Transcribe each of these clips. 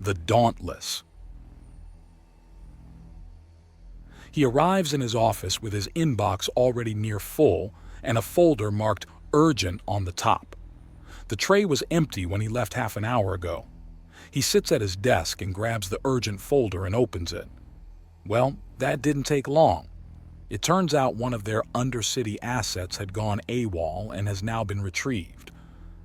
the Dauntless. He arrives in his office with his inbox already near full and a folder marked urgent on the top. The tray was empty when he left half an hour ago. He sits at his desk and grabs the urgent folder and opens it. Well, that didn't take long. It turns out one of their undercity assets had gone AWOL and has now been retrieved.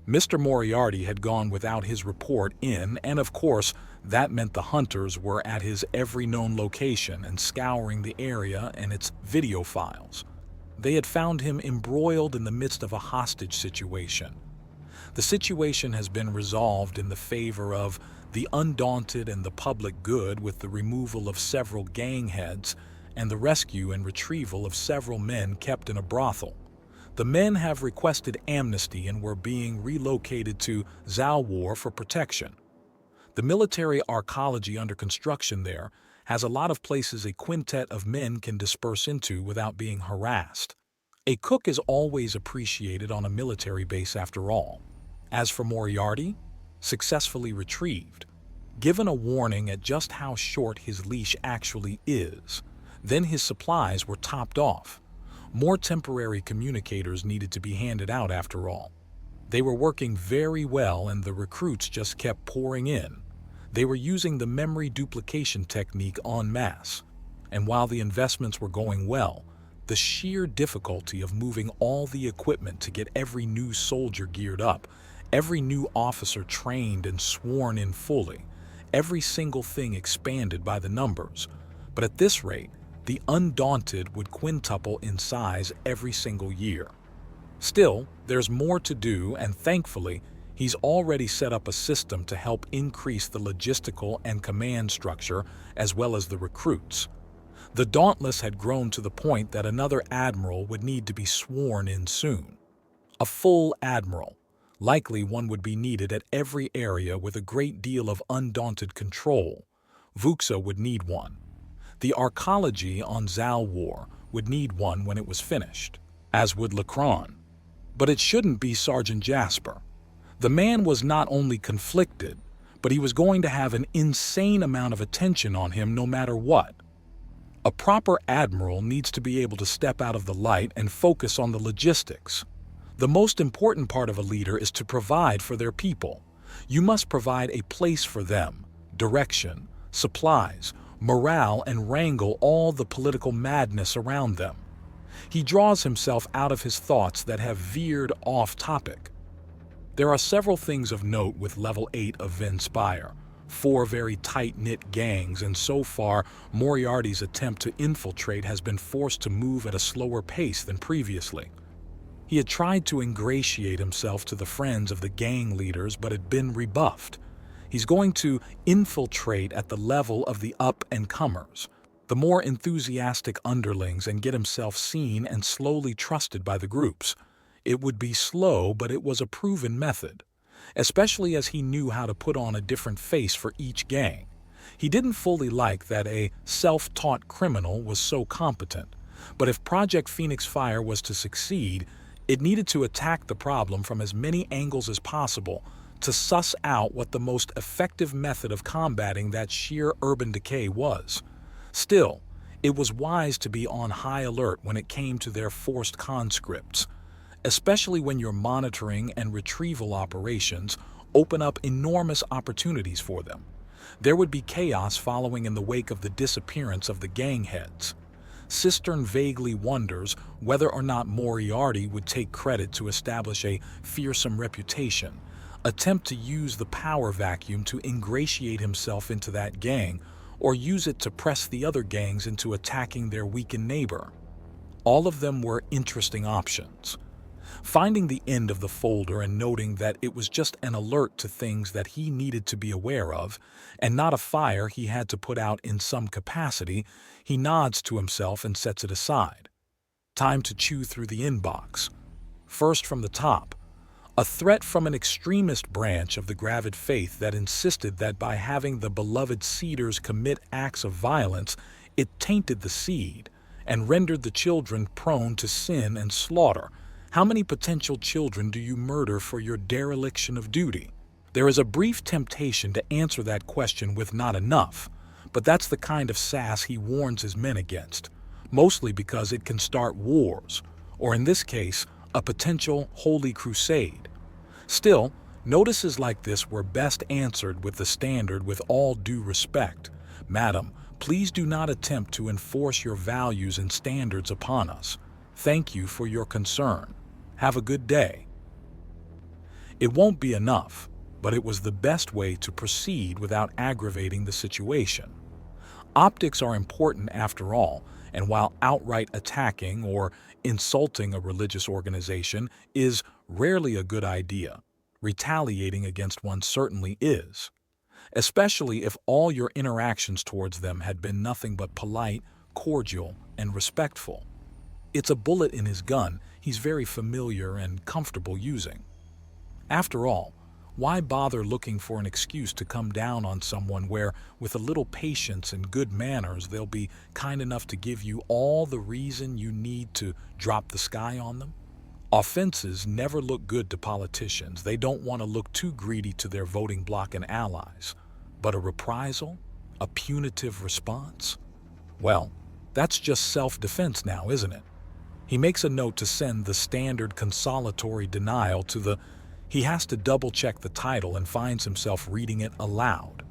Mr. Moriarty had gone without his report in, and of course, that meant the hunters were at his every known location and scouring the area and its video files. They had found him embroiled in the midst of a hostage situation. The situation has been resolved in the favor of the undaunted and the public good, with the removal of several gang heads and the rescue and retrieval of several men kept in a brothel. The men have requested amnesty and were being relocated to Zalwar for protection. The military arcology under construction there has a lot of places a quintet of men can disperse into without being harassed. A cook is always appreciated on a military base after all. As for Moriarty, successfully retrieved. Given a warning at just how short his leash actually is, then his supplies were topped off. More temporary communicators needed to be handed out after all. They were working very well and the recruits just kept pouring in. They were using the memory duplication technique en masse. And while the investments were going well, the sheer difficulty of moving all the equipment to get every new soldier geared up, every new officer trained and sworn in fully, every single thing expanded by the numbers. But at this rate, the Undaunted would quintuple in size every single year. Still, there's more to do, and thankfully, he's already set up a system to help increase the logistical and command structure as well as the recruits. The Dauntless had grown to the point that another admiral would need to be sworn in soon. A full admiral. Likely one would be needed at every area with a great deal of undaunted control. Vuxa would need one. The arcology on Zalwar would need one when it was finished, as would Lacron. But it shouldn't be Sergeant Jasper. The man was not only conflicted, but he was going to have an insane amount of attention on him no matter what. A proper admiral needs to be able to step out of the light and focus on the logistics. The most important part of a leader is to provide for their people. You must provide a place for them, direction, supplies, morale, and wrangle all the political madness around them. He draws himself out of his thoughts that have veered off topic. There are several things of note with level 8 of Venspire, 4 very tight-knit gangs, and so far Moriarty's attempt to infiltrate has been forced to move at a slower pace than previously. He had tried to ingratiate himself to the friends of the gang leaders but had been rebuffed. He's going to infiltrate at the level of the up-and-comers, the more enthusiastic underlings, and get himself seen and slowly trusted by the groups. It would be slow, but it was a proven method, especially as he knew how to put on a different face for each gang. He didn't fully like that a self-taught criminal was so competent, but if Project Phoenix Fire was to succeed, it needed to attack the problem from as many angles as possible to suss out what the most effective method of combating that sheer urban decay was. Still, it was wise to be on high alert when it came to their forced conscripts, especially when your monitoring and retrieval operations open up enormous opportunities for them. There would be chaos following in the wake of the disappearance of the gang heads. Cistern vaguely wonders whether or not Moriarty would take credit to establish a fearsome reputation, attempt to use the power vacuum to ingratiate himself into that gang, or use it to press the other gangs into attacking their weakened neighbor. All of them were interesting options. Finding the end of the folder and noting that it was just an alert to things that he needed to be aware of, and not a fire he had to put out in some capacity, he nods to himself and sets it aside. Time to chew through the inbox. First from the top, a threat from an extremist branch of the Gravid faith that insisted that by having the beloved Cedars commit acts of violence, it tainted the seed and rendered the children prone to sin and slaughter. How many potential children do you murder for your dereliction of duty? There is a brief temptation to answer that question with not enough, but that's the kind of sass he warns his men against, mostly because it can start wars, or in this case, a potential holy crusade. Still, notices like this were best answered with the standard "with all due respect. Madam, please do not attempt to enforce your values and standards upon us. Thank you for your concern. Have a good day." It won't be enough, but it was the best way to proceed without aggravating the situation. Optics are important after all, and while outright attacking or insulting a religious organization is rarely a good idea, retaliating against one certainly is, especially if all your interactions towards them had been nothing but polite, cordial, and respectful. It's a bullet in his gun he's very familiar and comfortable using. After all, why bother looking for an excuse to come down on someone where, with a little patience and good manners, they'll be kind enough to give you all the reason you need to drop the sky on them? Offenses never look good to politicians. They don't want to look too greedy to their voting bloc and allies. But a reprisal? A punitive response? Well, that's just self-defense now, isn't it? He makes a note to send the standard consolatory denial to the... He has to double-check the title and finds himself reading it aloud.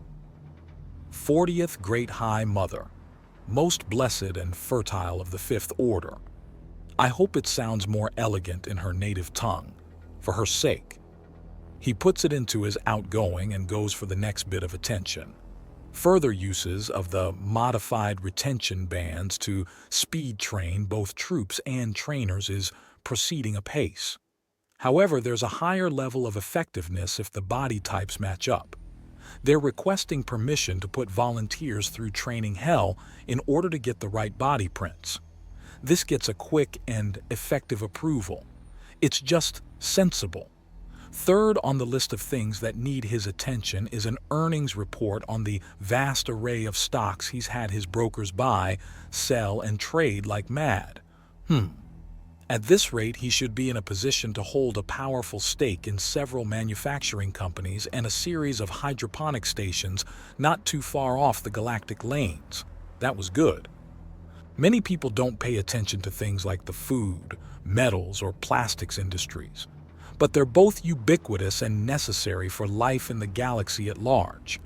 40th Great High Mother, most blessed and fertile of the Fifth Order. I hope it sounds more elegant in her native tongue, for her sake. He puts it into his outgoing and goes for the next bit of attention. Further uses of the modified retention bands to speed train both troops and trainers is proceeding apace. However, there's a higher level of effectiveness if the body types match up. They're requesting permission to put volunteers through training hell in order to get the right body prints. This gets a quick and effective approval. It's just sensible. Third on the list of things that need his attention is an earnings report on the vast array of stocks he's had his brokers buy, sell, and trade like mad. At this rate, he should be in a position to hold a powerful stake in several manufacturing companies and a series of hydroponic stations not too far off the galactic lanes. That was good. Many people don't pay attention to things like the food, metals, or plastics industries, but they're both ubiquitous and necessary for life in the galaxy at large,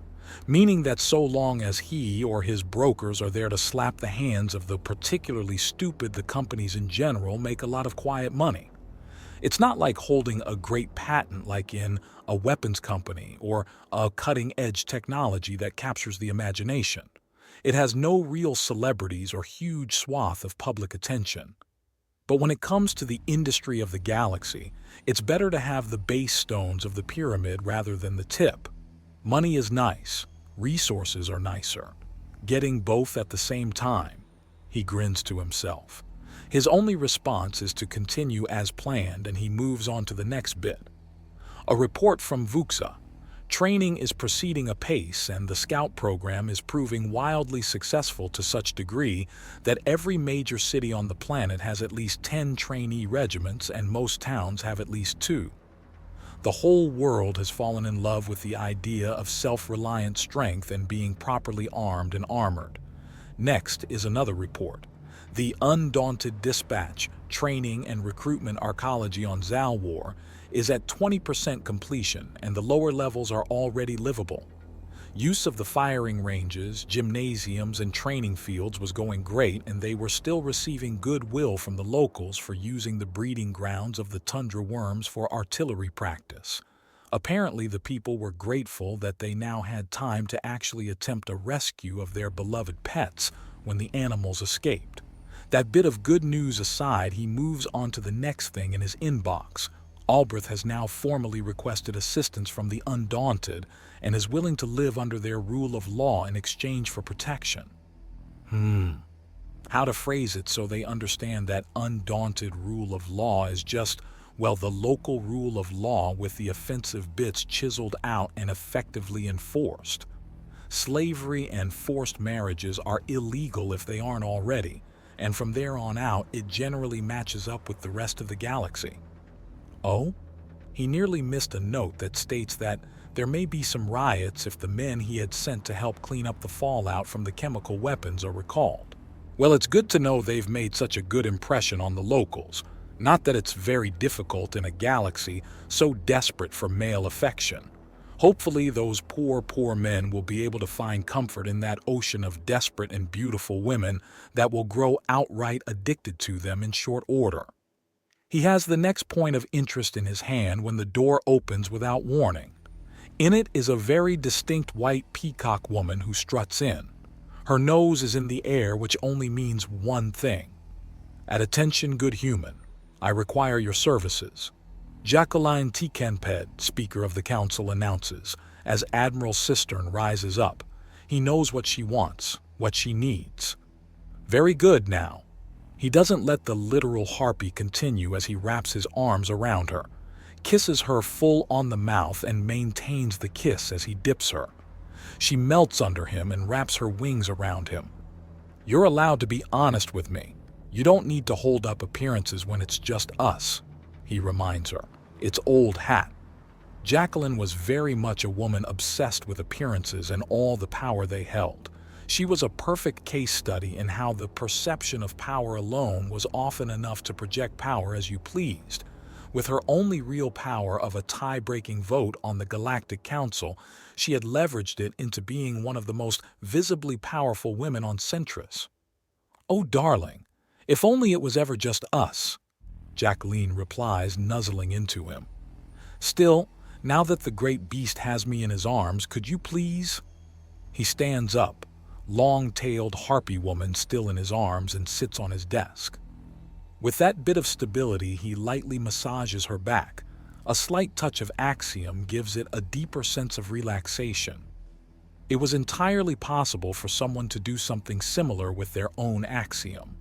meaning that so long as he or his brokers are there to slap the hands of the particularly stupid, the companies in general make a lot of quiet money. It's not like holding a great patent like in a weapons company or a cutting-edge technology that captures the imagination. It has no real celebrities or huge swath of public attention. But when it comes to the industry of the galaxy, it's better to have the base stones of the pyramid rather than the tip. Money is nice, resources are nicer. Getting both at the same time, he grins to himself. His only response is to continue as planned, and he moves on to the next bit. A report from Vuxa. Training is proceeding apace, and the scout program is proving wildly successful to such degree that every major city on the planet has at least 10 trainee regiments, and most towns have at least 2. The whole world has fallen in love with the idea of self-reliant strength and being properly armed and armored. Next is another report. The Undaunted Dispatch, Training and Recruitment Arcology on Zalwar is at 20% completion, and the lower levels are already livable. Use of the firing ranges, gymnasiums, and training fields was going great, and they were still receiving goodwill from the locals for using the breeding grounds of the tundra worms for artillery practice. Apparently, the people were grateful that they now had time to actually attempt a rescue of their beloved pets when the animals escaped. That bit of good news aside, he moves on to the next thing in his inbox. Albreth has now formally requested assistance from the Undaunted and is willing to live under their rule of law in exchange for protection. How to phrase it so they understand that undaunted rule of law is just, well, the local rule of law with the offensive bits chiseled out and effectively enforced. Slavery and forced marriages are illegal if they aren't already, and from there on out it generally matches up with the rest of the galaxy. Oh? He nearly missed a note that states that there may be some riots if the men he had sent to help clean up the fallout from the chemical weapons are recalled. Well, it's good to know they've made such a good impression on the locals. Not that it's very difficult in a galaxy so desperate for male affection. Hopefully those poor men will be able to find comfort in that ocean of desperate and beautiful women that will grow outright addicted to them in short order. He has the next point of interest in his hand when the door opens without warning. In it is a very distinct white peacock woman who struts in. Her nose is in the air, which only means one thing. At attention, good human. I require your services. Jacqueline Tikenped, Speaker of the Council, announces, as Admiral Cistern rises up. He knows what she wants, what she needs. Very good now. He doesn't let the literal harpy continue as he wraps his arms around her, kisses her full on the mouth and maintains the kiss as he dips her. She melts under him and wraps her wings around him. You're allowed to be honest with me. You don't need to hold up appearances when it's just us, he reminds her. It's old hat. Jacqueline was very much a woman obsessed with appearances and all the power they held. She was a perfect case study in how the perception of power alone was often enough to project power as you pleased. With her only real power of a tie-breaking vote on the Galactic Council, she had leveraged it into being one of the most visibly powerful women on Centris. Oh, darling, if only it was ever just us, Jacqueline replies, nuzzling into him. Still, now that the great beast has me in his arms, could you please? He stands up, long-tailed harpy woman still in his arms, and sits on his desk. With that bit of stability, he lightly massages her back. A slight touch of axiom gives it a deeper sense of relaxation. It was entirely possible for someone to do something similar with their own axiom.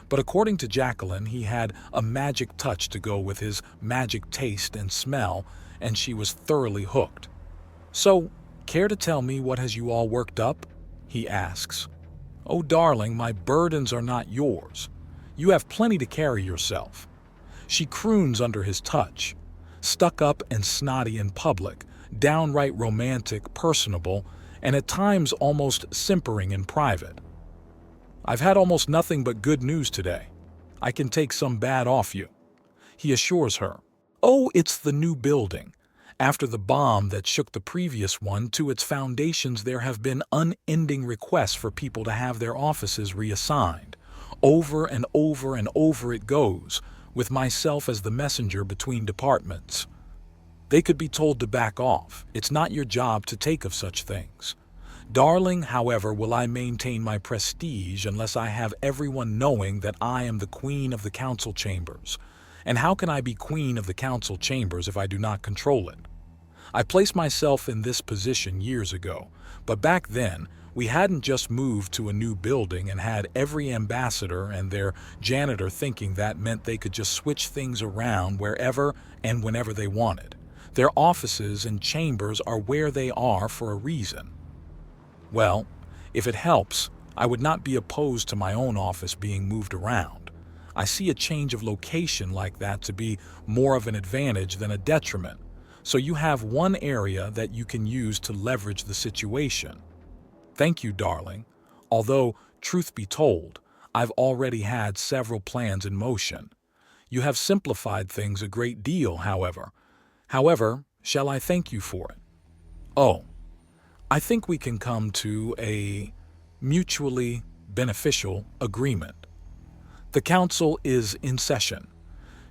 But according to Jacqueline, he had a magic touch to go with his magic taste and smell, and she was thoroughly hooked. So, care to tell me what has you all worked up? He asks. Oh, darling, my burdens are not yours. You have plenty to carry yourself. She croons under his touch. Stuck up and snotty in public, downright romantic, personable, and at times almost simpering in private. I've had almost nothing but good news today. I can take some bad off you, he assures her. Oh, it's the new building. After the bomb that shook the previous one to its foundations, there have been unending requests for people to have their offices reassigned. Over and over and over it goes, with myself as the messenger between departments. They could be told to back off. It's not your job to take of such things. Darling, however, will I maintain my prestige unless I have everyone knowing that I am the queen of the council chambers. And how can I be queen of the council chambers if I do not control it? I placed myself in this position years ago, but back then, we hadn't just moved to a new building and had every ambassador and their janitor thinking that meant they could just switch things around wherever and whenever they wanted. Their offices and chambers are where they are for a reason. Well, if it helps, I would not be opposed to my own office being moved around. I see a change of location like that to be more of an advantage than a detriment, so you have one area that you can use to leverage the situation. Thank you, darling. Although, truth be told, I've already had several plans in motion. You have simplified things a great deal, however. However, shall I thank you for it? Oh, I think we can come to a mutually beneficial agreement. The council is in session.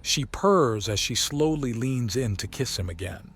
She purrs as she slowly leans in to kiss him again.